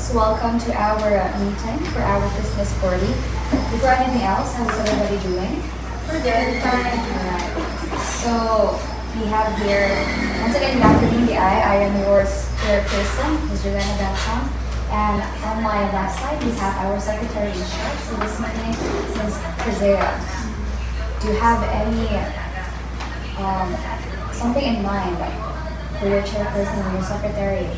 guys, welcome to our meeting for our Christmas party. Before anything else, how's everybody doing? We're good. Fine. Alright. So we have here, once again, good afternoon, I am yours, chairperson, Ms. Juliana Benson. And on my left side, we have our secretary in charge for this meeting, Ms. Kazea. Do you have any something in mind for your chairperson and your secretary?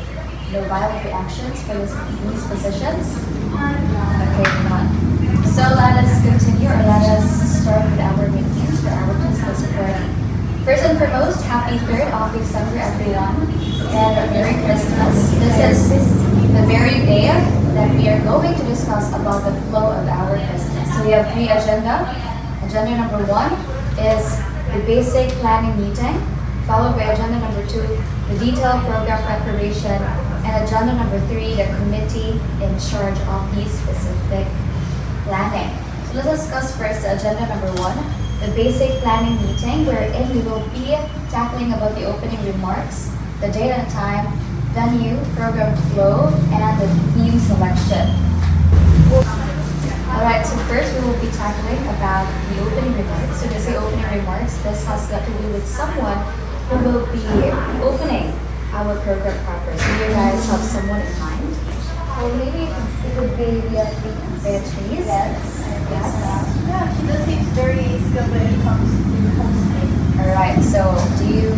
No violent reactions for these positions? Okay, none. So let us continue, or let us start with our meetings for our Christmas party. First and foremost, happy 3rd of December, everyone, and Merry Christmas. This is the very day that we are going to discuss about the flow of our Christmas. So we have 3 agenda. Agenda number 1 is the basic planning meeting, followed by agenda number 2, the detailed program preparation, and agenda number 3, the committee in charge of the specific planning. So let's discuss first the agenda number 1, the basic planning meeting, wherein we will be tackling about the opening remarks, the date and time, venue, program flow, and the theme selection. Alright, so first we will be tackling about the opening remarks. So to say opening remarks, this has got to do with someone who will be opening our program proper. So you guys have someone in mind? Or maybe it could be Beatrice? Yes. Yes. Yeah, she just seems very skilled when it comes to hosting. Alright, so do you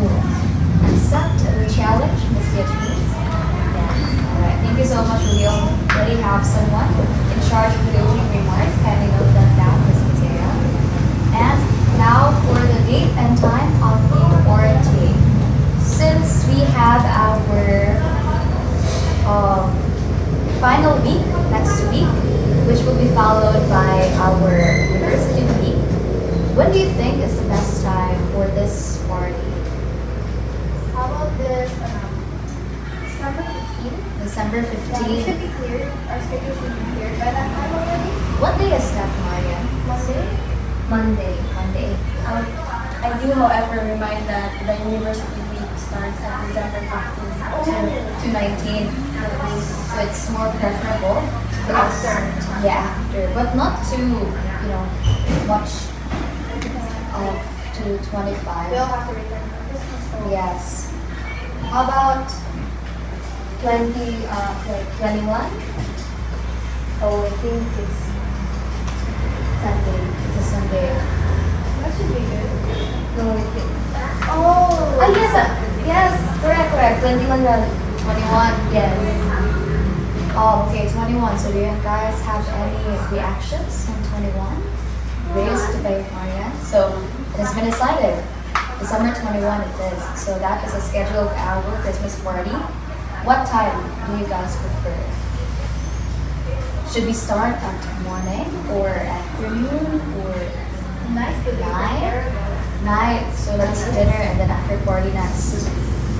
accept the challenge, Ms. Beatrice? Yes. Alright, thank you so much. We already have someone in charge of the opening remarks. Kindly note that down, Ms. Kazea. And now for the date and time of the party. Since we have our final week next week, which will be followed by our university week, when do you think is the best time for this party? How about this December 15th? December Yeah, we 15th. should be cleared. Our schedule should be cleared by that time already. What day is that, Marian? Monday. Monday. I do, however, remind that the university week starts at December 15th To 19. So it's more preferable to us. After. Yeah, after. But not too, much to 25. We all have to return for Christmas. So Yes. How about 21? Oh, I think it's Sunday. It's a Sunday. That should be good. No, I think. Oh, Yes, yes, correct. 21, 21, yes. Oh, okay, 21. So do you guys have any reactions on 21? Raised by Marian. So it has been decided. December 21 it is. So that is the schedule of our Christmas party. What time do you guys prefer? Should we start at morning or afternoon or nice to be Night? there. night? So that's dinner and then after party next.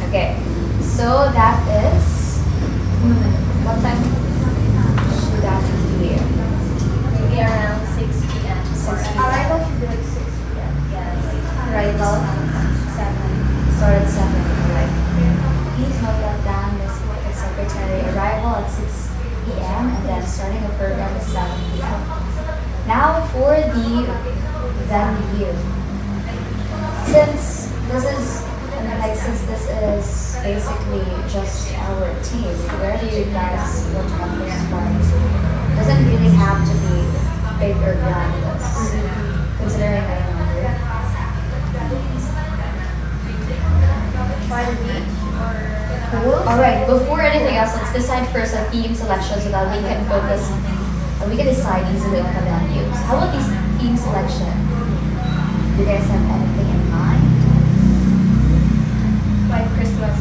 Okay. So that is what time should that be? Maybe around 6 p.m. 6 p.m. Arrival should be like 6 p.m. Yes. Arrival 7. Start at 7. Right. Please note that down, Ms. Secretary. Arrival at 6 p.m. and then starting the program at 7 p.m. Now for the venue. Since this is basically just our team, where do you guys want to have this party? Doesn't really have to be big or grandiose, considering I remember. By the beach or Alright, before anything else, let's decide first a theme selection so that we can focus, or we can decide easily on the venues. How about this theme selection? Do you guys have anything in mind? White Christmas.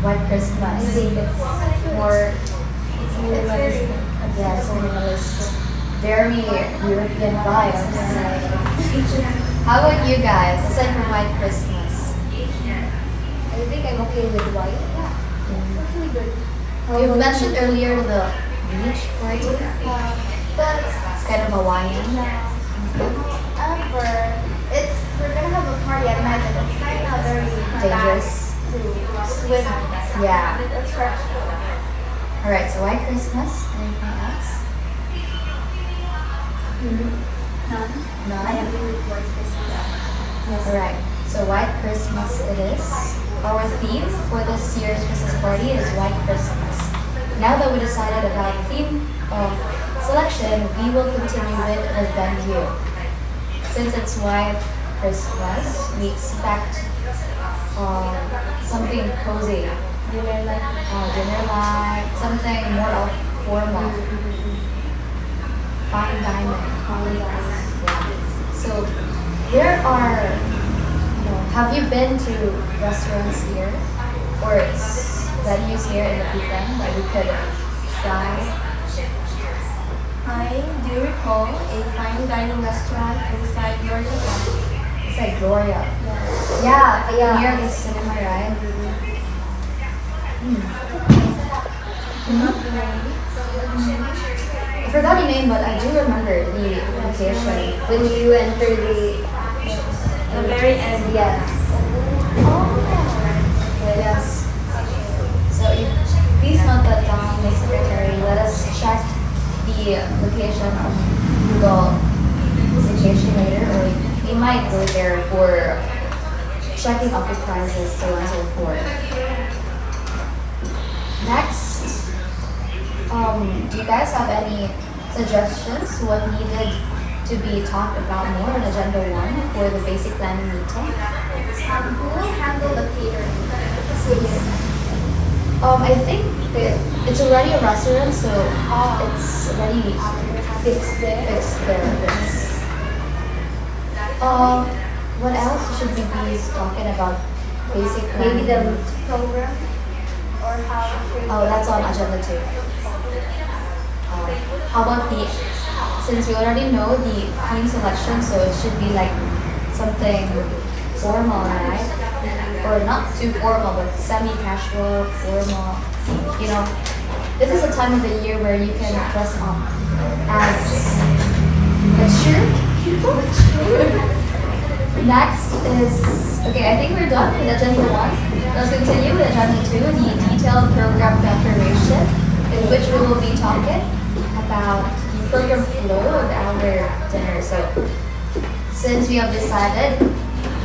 White Christmas. I think it's More, it's minimalist. yes, minimalist. Very European vibes. How about you guys, aside from White Christmas? I think I'm okay with white. Yeah, it's really good. You've mentioned earlier the beach party. But It's kind of Hawaiian. however, we're gonna have a party at night and it's kind of very Dangerous. bad to swim. Yeah. That's fresh. Alright, so White Christmas. Anything else? None. None? I agree with White Christmas. Yes. Alright, so White Christmas it is. Our theme for this year's Christmas party is White Christmas. Now that we decided about the theme selection, we will continue with the venue. Since it's White Christmas, we expect something cozy. Dinner like something more of formal. Fine dining. So there are, have you been to restaurants here or venues here in the Pitan that we could try? I do recall a fine dining restaurant inside Georgia. It's like Gloria. Yes. Yeah, near the cinema, right? I forgot the name, but I do remember the location. When you enter the very end, yes. Yes. So please note that down, Ms. Secretary. Let us check the location on Google location later, or we might go there for checking off the prices, so on and so forth. Next, do you guys have any suggestions what needed to be talked about more on Agenda 1 for the basic planning meeting? Who will handle the catering? I think it's already a restaurant, so it's already fixed there. Yes. What else should we be talking about? Basic Maybe planning? the program or how. Oh, that's on agenda 2. How about since we already know the theme selection, so it should be like something formal, right? Or not too formal, but semi-casual, formal. This is a time of the year where you can dress up as mature people. Next is, I think we're done with agenda 1. Let's continue with agenda 2, the detailed program preparation, in which we will be talking about the program flow of our dinner. So, since we have decided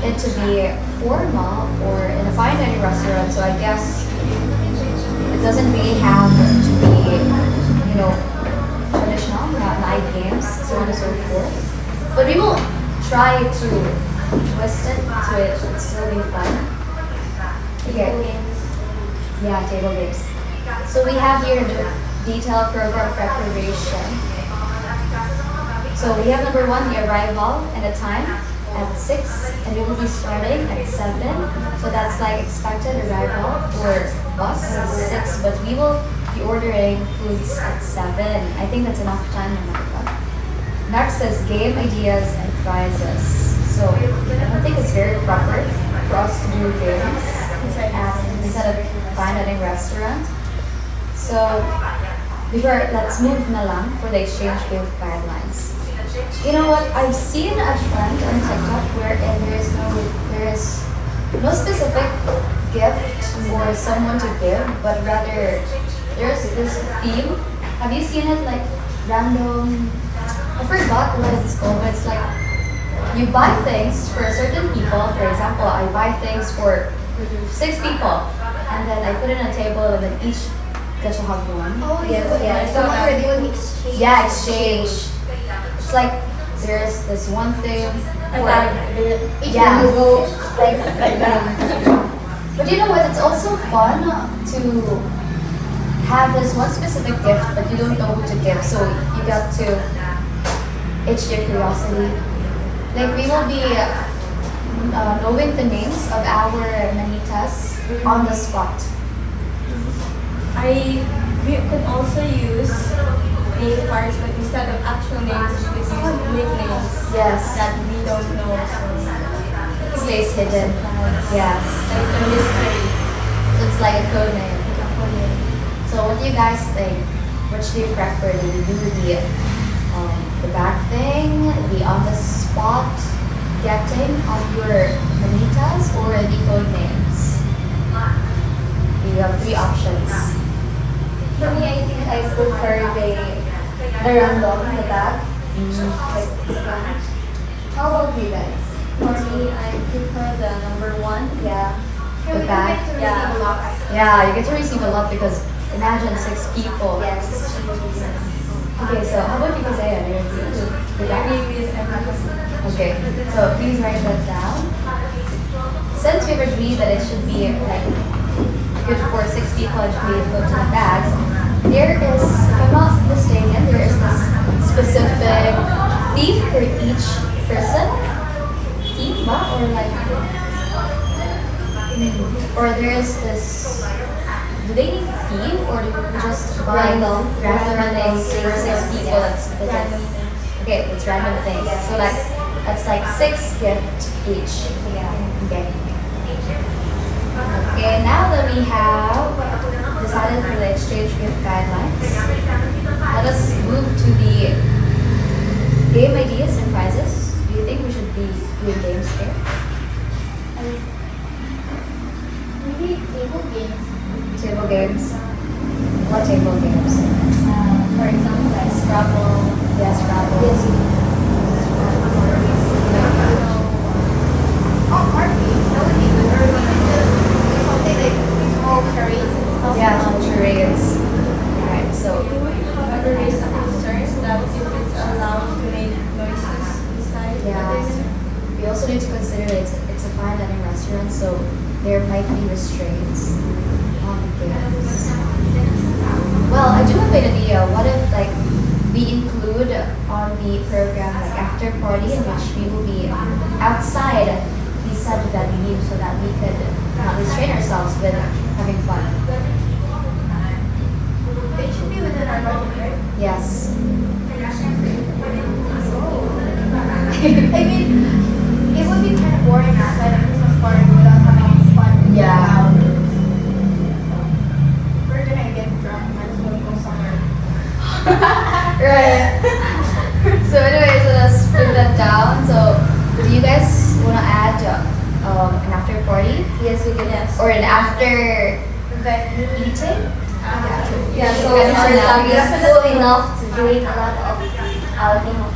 it to be formal or in a fine dining restaurant, so I guess it doesn't really have to be, traditional, not night games, so on and so forth. But we will try to twist it so it should still be fun. Table games. Yeah, table games. So we have here the detailed program preparation. So we have number 1, the arrival and the time at 6, and we will be starting at 7. So that's like expected arrival for us at 6, but we will be ordering foods at 7. I think that's enough time in America. Next is game ideas and prizes. So I think it's very proper for us to do games instead of fine dining restaurant. So let's move na lang for the exchange gift guidelines. You know what? I've seen a trend on TikTok wherein there is no specific gift for someone to give, but rather there's this theme. Have you seen it, like random? I forgot what it's called, but it's like you buy things for certain people. For example, I buy things for 6 people, and then I put it on a table, and then each gets to have one. Oh, yes. So we're doing exchange. Yeah, exchange. It's like there's this one thing. Yeah. But you know what? It's also fun to have this one specific gift, but you don't know who to give, so you got to itch your curiosity. Like we will be knowing the names of our manitas on the spot. We could also use name cards, but instead of actual names, we could use nicknames. Yes. That we don't know. So It stays hidden. Yes. like a mystery. So it's like a code name. So what do you guys think? Which do you prefer? Do you do the back thing, the on the spot getting of your manitas, or the code names? You have 3 options. For me, I think I prefer the random, the bag. Like, how about you guys? For me, I prefer the number one. Yeah. The bag? Yeah. Yeah, you get to receive a lot because imagine 6 people. Yes. Okay, so how about you, Kazaya? Do you agree with that? Agree with everyone. Okay, so please write that down. Since we've agreed that it should be like good for 6 people to be able to the bags, there is, if I'm not mistaken, there is this specific theme for each person. Theme, ba? Or like, or there is this. Do they need theme or do we just buy Random things for 6 people? yeah. That's Random okay. It's random things. Yes. So like that's like 6 gift each. Yeah. Okay. Okay, now that we have decided for the exchange gift guidelines, let us move to the game ideas and prizes. Do you think we should be doing games here? Maybe table games. Table games? What table games? For example, like Scrabble. Yes, Scrabble. Yes. Oh, Marky. That would be good. Or we can do something like small charades and stuff. Yeah, charades. Alright, so However, there is a concern that if it's allowed to make noises beside yeah, the dinner. we also need to consider it's a fine dining restaurant, so there might be restraints on the games. Well, I do have an idea. What if like we include on the program like after party in which we will be outside the said venue so that we could not restrain ourselves with having fun. It should be within our budget, right? Yes. I mean, it would be kind of boring outside a Christmas party without having fun. Yeah. We're gonna get drunk, might as well go somewhere. Right. So anyway, so let's put that down. So do you guys want to add an after party? Yes, we can. Yes. Or an after eating? Yeah, so Kind of we're fun. full enough to drink a lot of alcohol.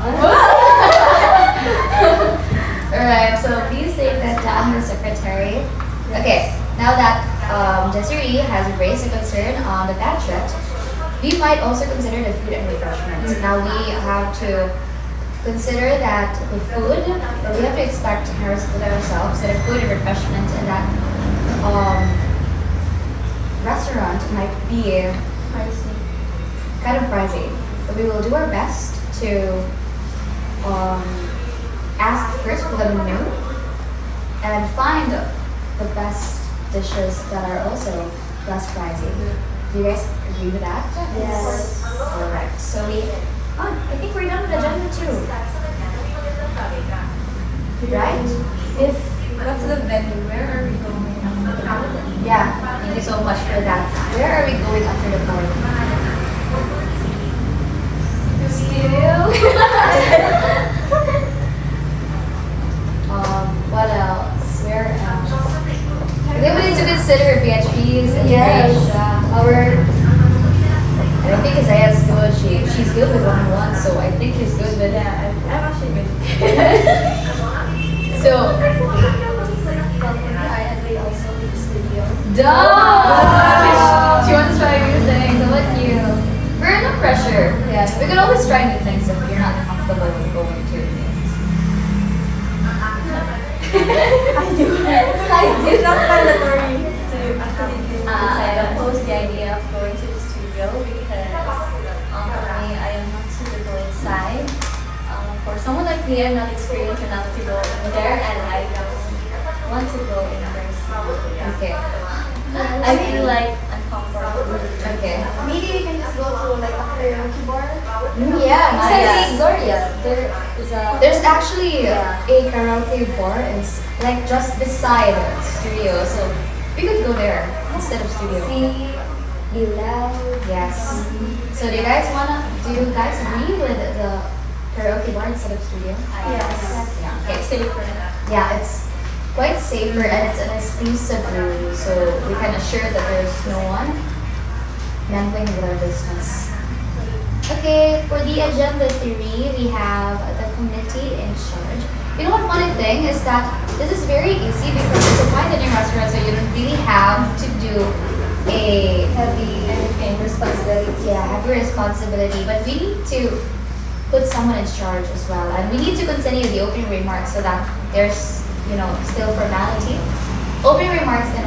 Alright, so please take that down, the secretary. Okay, now that Desiree has raised a concern on the budget, we might also consider the food and refreshments. Now we have to consider that the food, that we have to expect with ourselves that the food and refreshment in that restaurant might be Pricey. kind of pricey. But we will do our best to ask first for the menu and find the best dishes that are also less pricey. Do you guys agree with that? Yes. Alright, so I think we're done with agenda 2. Right? If What's the venue? Where are we going after the party? yeah, thank you so much for that. Where are we going after the party? What else? Where else? I think we need to consider PhDs and Yes. I think Isaiah's good. She's good with 1-on-1, so I think she's good with Yeah, I'm actually good. So I agree also with the studio. duh! She wants to try new things. How about you? We're no pressure. Yeah, we could always try new things if you're not comfortable with going to things. It's not mandatory to actually do this. I I oppose the idea of going to the studio because for me, I am not suitable inside. For someone like me, I'm not experienced enough to go in there, and I don't want to go in there. Okay. I feel like uncomfortable. Okay. Maybe we can just go to like a karaoke bar. Yeah, Yes. Gloria. There is a. There's actually Yeah. a karaoke bar. It's like just beside the studio, so we could go there instead of studio. See, be loud. Yes. So do you guys agree with the karaoke bar instead of studio? Yes. Yeah. It's Okay. safer. Yeah, it's quite safer and it's an exclusive room, so we can assure that there's no one meddling with our business. Okay, for the agenda 3, we have the committee in charge. You know what funny thing is that this is very easy because it's a fine dining restaurant, so you don't really have to do a Heavy responsibility. yeah, heavy responsibility, but we need to put someone in charge as well. And we need to continue the opening remarks so that there's, still formality. Opening remarks and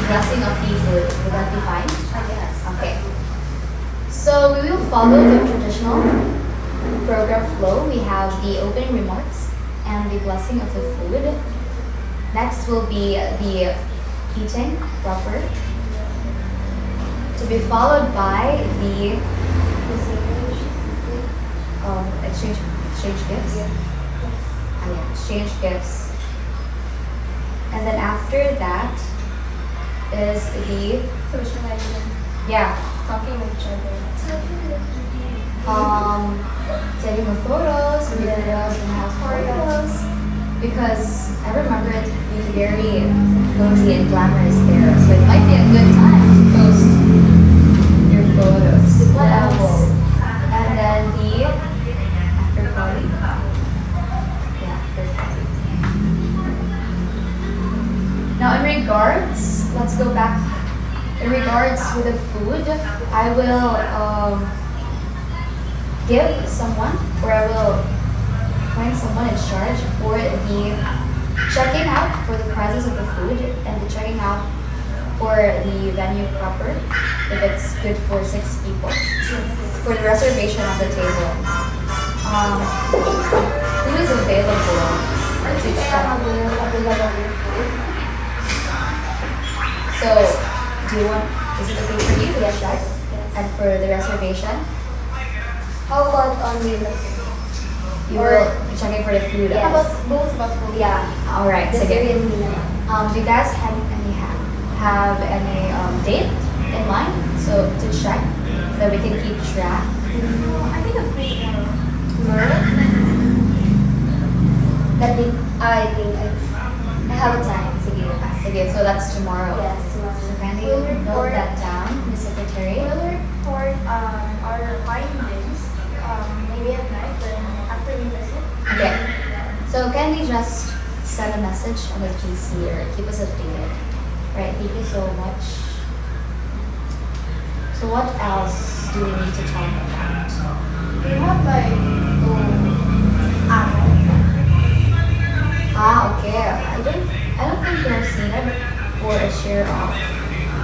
blessing of the food. Would that be fine? Yes. Okay. So we will follow the traditional program flow. We have the opening remarks and the blessing of the food. Next will be the eating proper, to be followed by the exchange gifts. Exchange gifts. And then after that is the Socializing. talking with each other. Taking the photos, videos, and house photos. Because I remember it being very cozy and glamorous there, so it might be a good time to post your photos. What else? And then the after party. After party. Now, in regards, let's go back. In regards with the food, I will give someone, or I will find someone in charge for the checking out for the prices of the food and the checking out for the venue proper, if it's good for 6 people, for the reservation of the table. Who is available to check? So, do you want, is it okay for you to get checked? And for the reservation, How about on the you will be checking for the food. How about both of us will be Alright, the so Syrian do you guys have any date in mind? So to check so that we can keep track. I think a free tomorrow. I think I have a time. Okay, so that's tomorrow. Yes, So tomorrow. kindly We'll note report- that down, Ms. Secretary. We'll report our findings maybe at night when after we visit. Okay. So kindly just send a message on the GC or keep us updated. Right, thank you so much. So what else do we need to talk about? We have like Okay. I don't think they're seen it for a share off.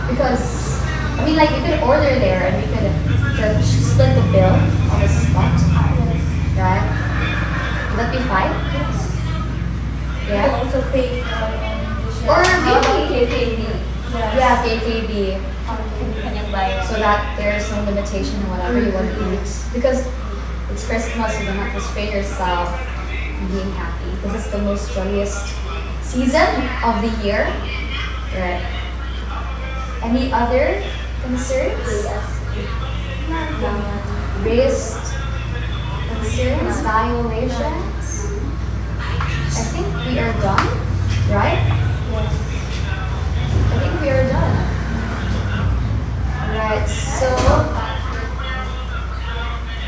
Because you could order there and we could just split the bill on the spot. Right? Would that be fine? Yeah. Also pay Or maybe KKB. Yeah, KKB. Kanyang bayan. So that there's no limitation on whatever you want to eat. Because it's Christmas, you don't have to strain yourself and being happy. This is the most jolliest season of the year. Right. Any other concerns? Raised concerns, violations? I think we are done, right? I think we are done. Right, so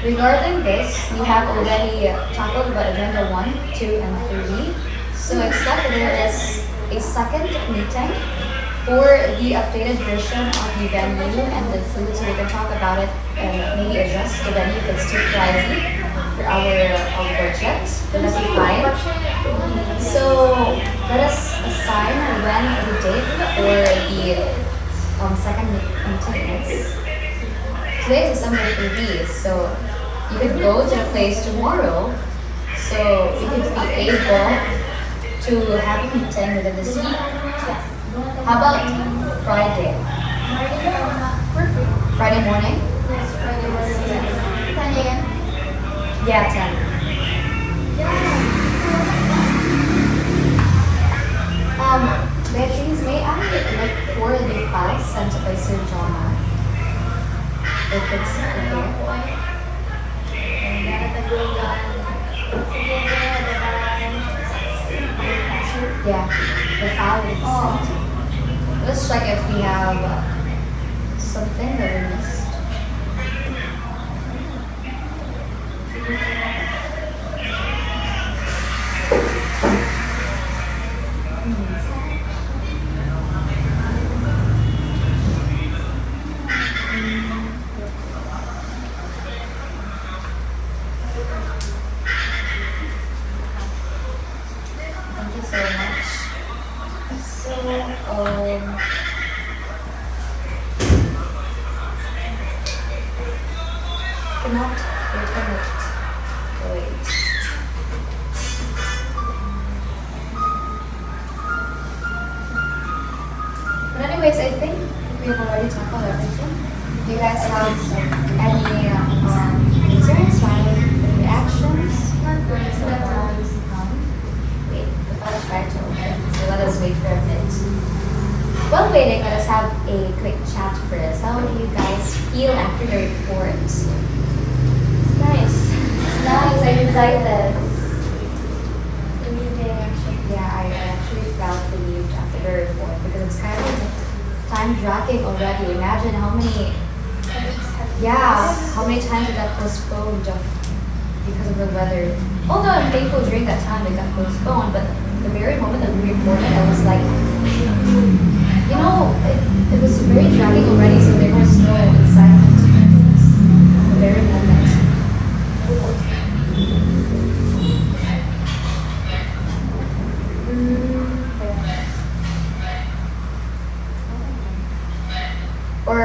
regarding this, we have already tackled about agenda 1, 2, and 3. So expect there is a second meeting for the updated version of the venue and the food, so we can talk about it and maybe adjust the venue if it's too pricey for our budget. Would that be fine? So let us assign when the date for the second meeting is. Today is December 3, so you could go to the place tomorrow, so you could be able to have a meeting within this week. How about Friday? Perfect. Friday morning? Yes, Friday morning. 10 a.m. Yeah, 10. Beatrice, may I look for the file sent by Sir John? If it's okay. Yeah, the file is sent. Let's check if we have something that we missed? Thank you so much. So, cannot wait. But anyways, I think we have already tackled everything. Do you guys have any concerns, any reactions? Wait, the file is right to open, so let us wait for a bit. While waiting, let us have a quick chat first. How do you guys feel after the report? It's nice. It's nice. I'm excited. Relieving, actually. Yeah, I actually felt relieved after the report because it's kind of time dragging already. Imagine how many times it got postponed because of the weather. Although I'm thankful during that time it got postponed, but the very moment that we reported, I was like, it was very dragging already, so there was no excitement. The very moment. Or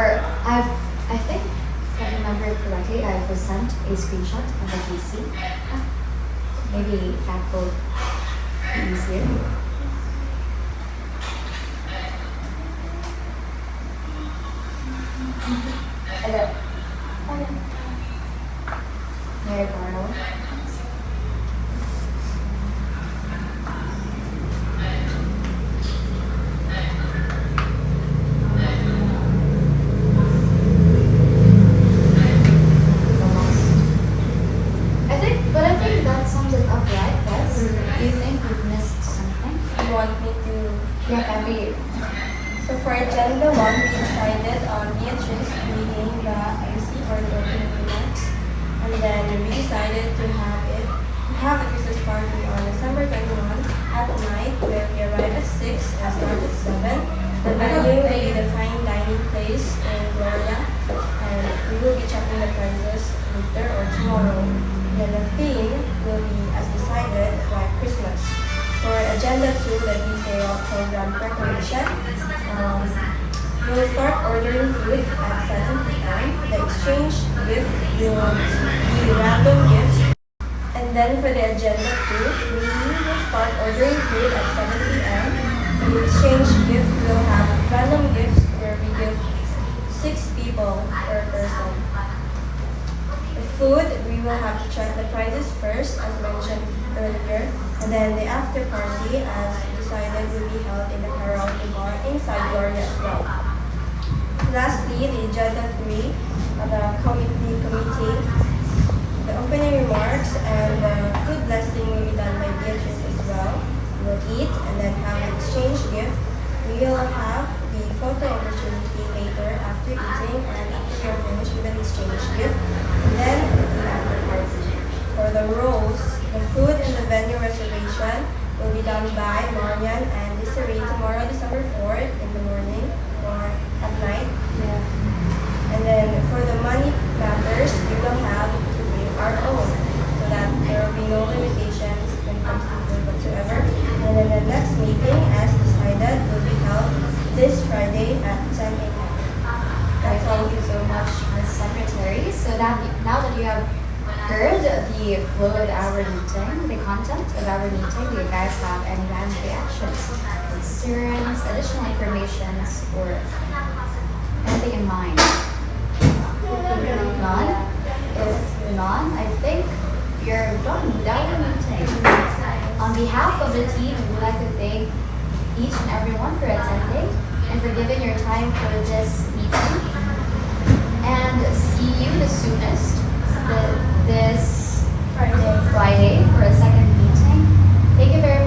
I think, if I remember correctly, I was sent a screenshot of the PC. Maybe that will be easier. Hello. May I borrow? I think that sums it up, right? Yes. Do you think we've missed something? You want me to? Yeah, can we? So for agenda 1, we decided on Beatrice reading the MC or the opening remarks, and then we decided to have the Christmas party on December 21 at night, where we arrive at 6 and start at 7. The venue will be the fine dining place in Gloria, and we will be checking the prices later or tomorrow. Then the theme will be as decided by Christmas. For agenda 2, the detailed program preparation, we'll start ordering food at 7 p.m. The exchange gift will be random gifts. And then for the agenda 2, we will start ordering food at 7 p.m. The exchange gift will have random gifts where we give 6 people per person. The food, we will have to check the prices first, as mentioned earlier, and then the after party, as decided, will be held in the karaoke bar inside Gloria as well. Lastly, the agenda 3, the committee, the opening remarks and the food blessing will be done by Beatrice as well. We will eat and then have an exchange gift. We will have the photo opportunity later after eating and after we are finished with an exchange gift. And then the after party. For the roles, the food and the venue reservation will be done by Marian and Desiree tomorrow, December 4th in the morning or at night. Yeah. And then for the money matters, we will have to bring our own so that there will be no limitations when it comes to food whatsoever. And then the next meeting, as decided, will be held this Friday at 10 a.m. That's all. Thank you so much, Ms. Secretary. So that now that you have heard the flow of our meeting, the content of our meeting, do you guys have any random reactions, concerns, additional information, or anything in mind? None? If none, I think we are done with our meeting. On behalf of the team, we would like to thank each and everyone for attending and for giving your time for this meeting. And see you the soonest this Friday for a second meeting. Thank you very